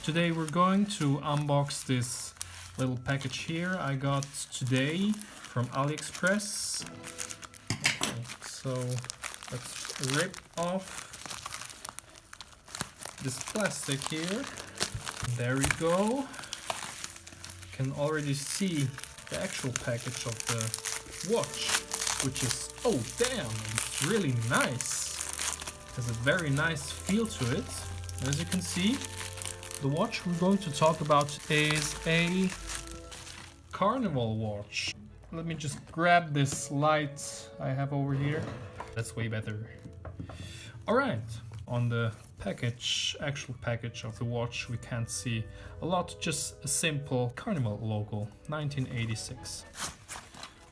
Today we're going to unbox this little package here I got today from AliExpress. Okay, so let's rip off this plastic here. There we go. You can already see the actual package of the watch, which is, oh damn, it's really nice. It has a very nice feel to it. As you can see, the watch we're going to talk about is a Carnival watch. Let me just grab this light I have over here. That's way better. Alright, on the package, actual package of the watch, we can't see a lot, just a simple Carnival logo, 1986.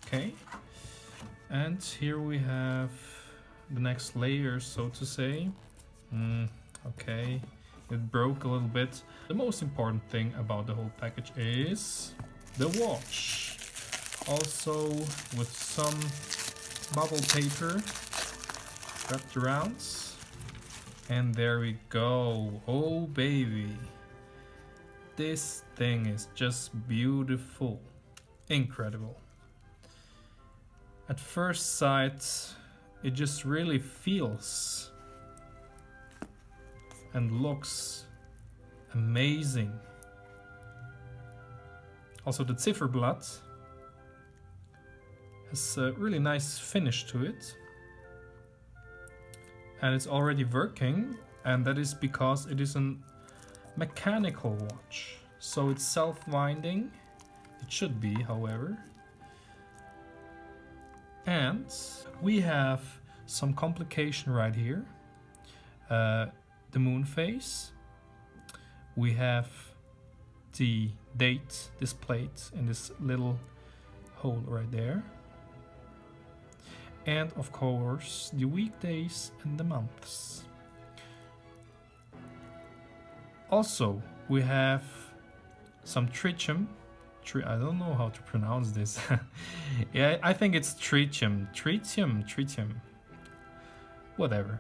Okay, and here we have the next layer, so to say. Okay, it broke a little bit. The most important thing about the whole package is the watch. Also with some bubble paper wrapped around. And there we go. Oh baby. This thing is just beautiful. Incredible. At first sight, it just really feels and looks amazing. Also the Zifferblatt has a really nice finish to it. And it's already working, and that is because it is a mechanical watch. So it's self-winding. It should be, however. And we have some complication right here. The moon phase. We have the date displayed in this little hole right there. And of course the weekdays and the months. Also we have some tritium. I don't know how to pronounce this. Yeah, I think it's tritium. Tritium. Whatever.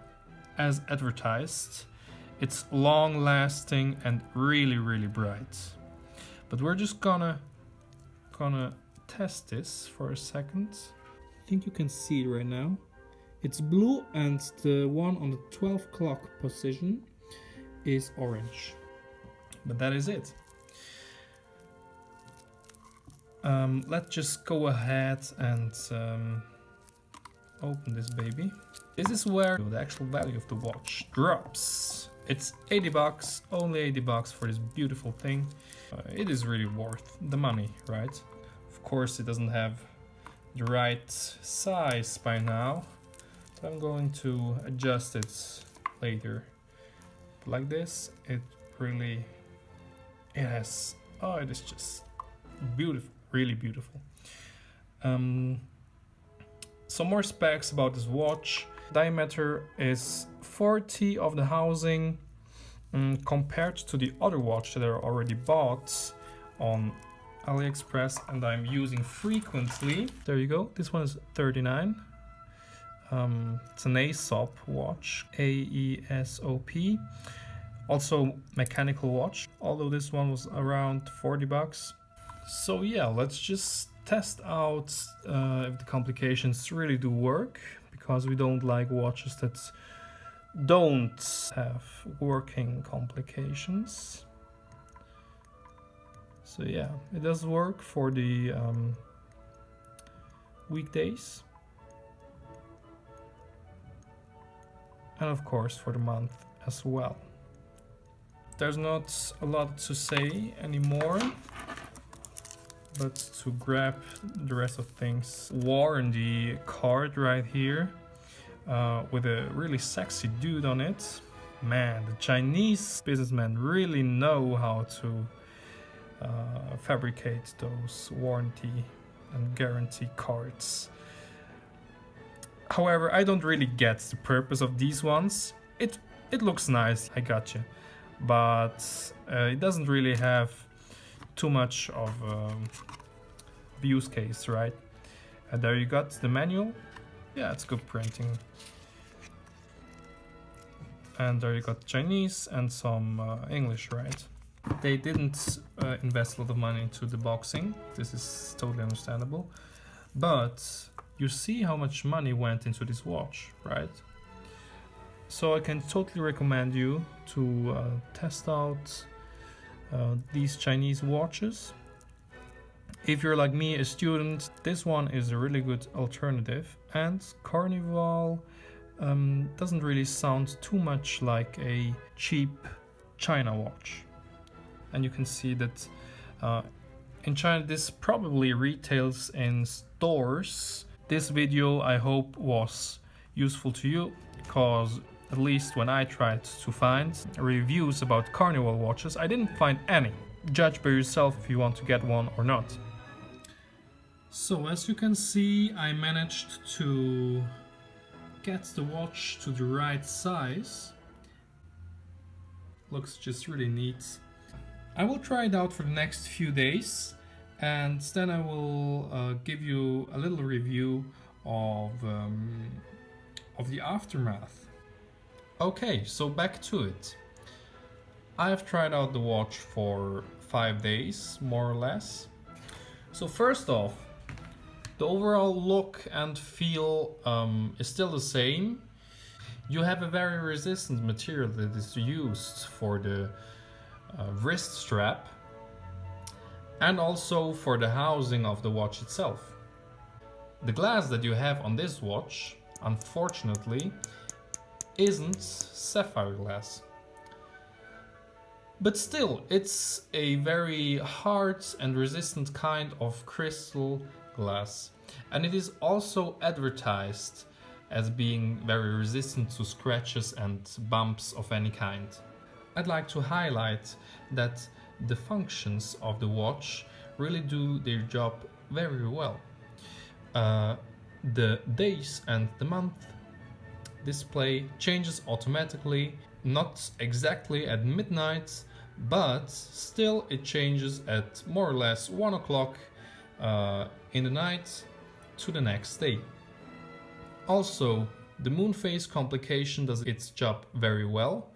As advertised, it's long lasting and really bright. But we're just gonna test this for a second. I think you can see it right now. It's blue and the one on the 12 o'clock position is orange. But that is it. Let's just go ahead and open this baby. This is where the actual value of the watch drops. It's 80 bucks, only 80 bucks for this beautiful thing. It is really worth the money, right? Of course it doesn't have the right size by now, so I'm going to adjust it later. But like this, it has, oh, it is just beautiful, really beautiful. Some more specs about this watch. Diameter is 40 of the housing, compared to the other watch that I already bought on AliExpress and I'm using frequently. There you go, this one is 39. It's an Aesop watch, AESOP. Also mechanical watch, although this one was around 40 bucks. So yeah, let's just test out if the complications really do work, because we don't like watches that don't have working complications. So yeah, it does work for the weekdays. And of course for the month as well. There's not a lot to say anymore, but to grab the rest of things. Warranty card right here with a really sexy dude on it. Man, the Chinese businessmen really know how to fabricate those warranty and guarantee cards. However, I don't really get the purpose of these ones. It looks nice, I got you, but it doesn't really have too much of use case, right? And there you got the manual. Yeah, it's good printing. And there you got Chinese and some English, right? They didn't invest a lot of money into the boxing. This is totally understandable. But you see how much money went into this watch, right? So I can totally recommend you to test out these Chinese watches. If you're like me, a student, this one is a really good alternative. And Carnival doesn't really sound too much like a cheap China watch. And you can see that in China this probably retails in stores. This video I hope was useful to you, because at least when I tried to find reviews about Carnival watches, I didn't find any. Judge by yourself if you want to get one or not. So as you can see, I managed to get the watch to the right size. Looks just really neat. I will try it out for the next few days, and then I will give you a little review of the aftermath. Okay, so back to it. I have tried out the watch for 5 days, more or less. So first off, the overall look and feel is still the same. You have a very resistant material that is used for the wrist strap and also for the housing of the watch itself. The glass that you have on this watch, unfortunately, isn't sapphire glass. But still, it's a very hard and resistant kind of crystal glass, and it is also advertised as being very resistant to scratches and bumps of any kind. I'd like to highlight that the functions of the watch really do their job very well. The days and the month display changes automatically, not exactly at midnight, but still it changes at more or less 1 o'clock in the night to the next day. Also, the moon phase complication does its job very well.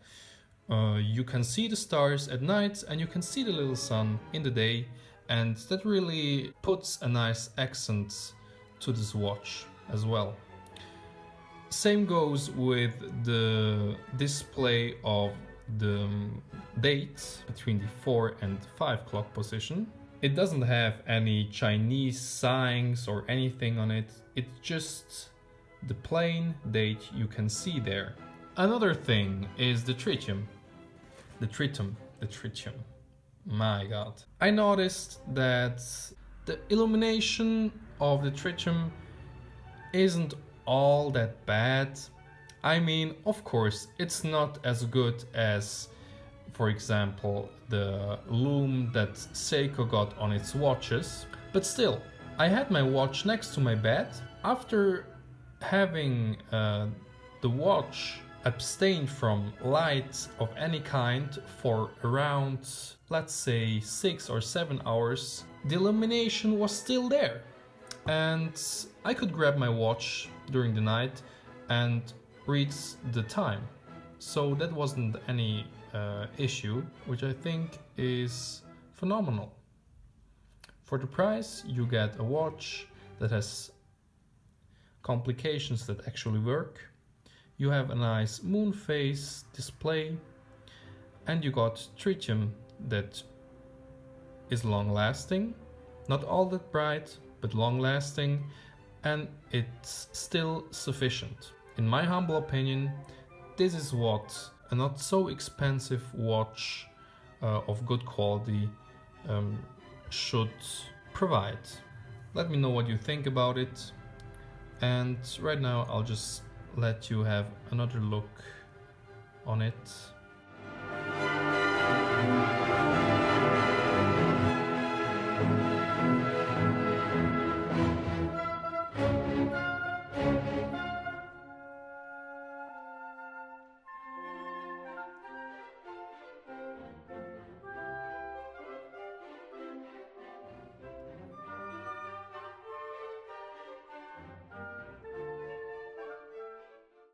You can see the stars at night and you can see the little sun in the day, and that really puts a nice accent to this watch as well. Same goes with the display of the date between the 4 and 5 o'clock position. It doesn't have any Chinese signs or anything on it. It's just the plain date you can see there. Another thing is the tritium. The tritium. My god. I noticed that the illumination of the tritium isn't all that bad. I mean, of course, it's not as good as, for example, the lume that Seiko got on its watches. But still, I had my watch next to my bed. After having the watch abstain from light of any kind for around, let's say, 6 or 7 hours, the illumination was still there. And I could grab my watch during the night and read the time. So that wasn't any issue, which I think is phenomenal. For the price, you get a watch that has complications that actually work. You have a nice moon phase display, and you got tritium that is long lasting, not all that bright, but long lasting, and it's still sufficient. In my humble opinion, this is what a not so expensive watch of good quality should provide. Let me know what you think about it, and right now I'll just let you have another look on it.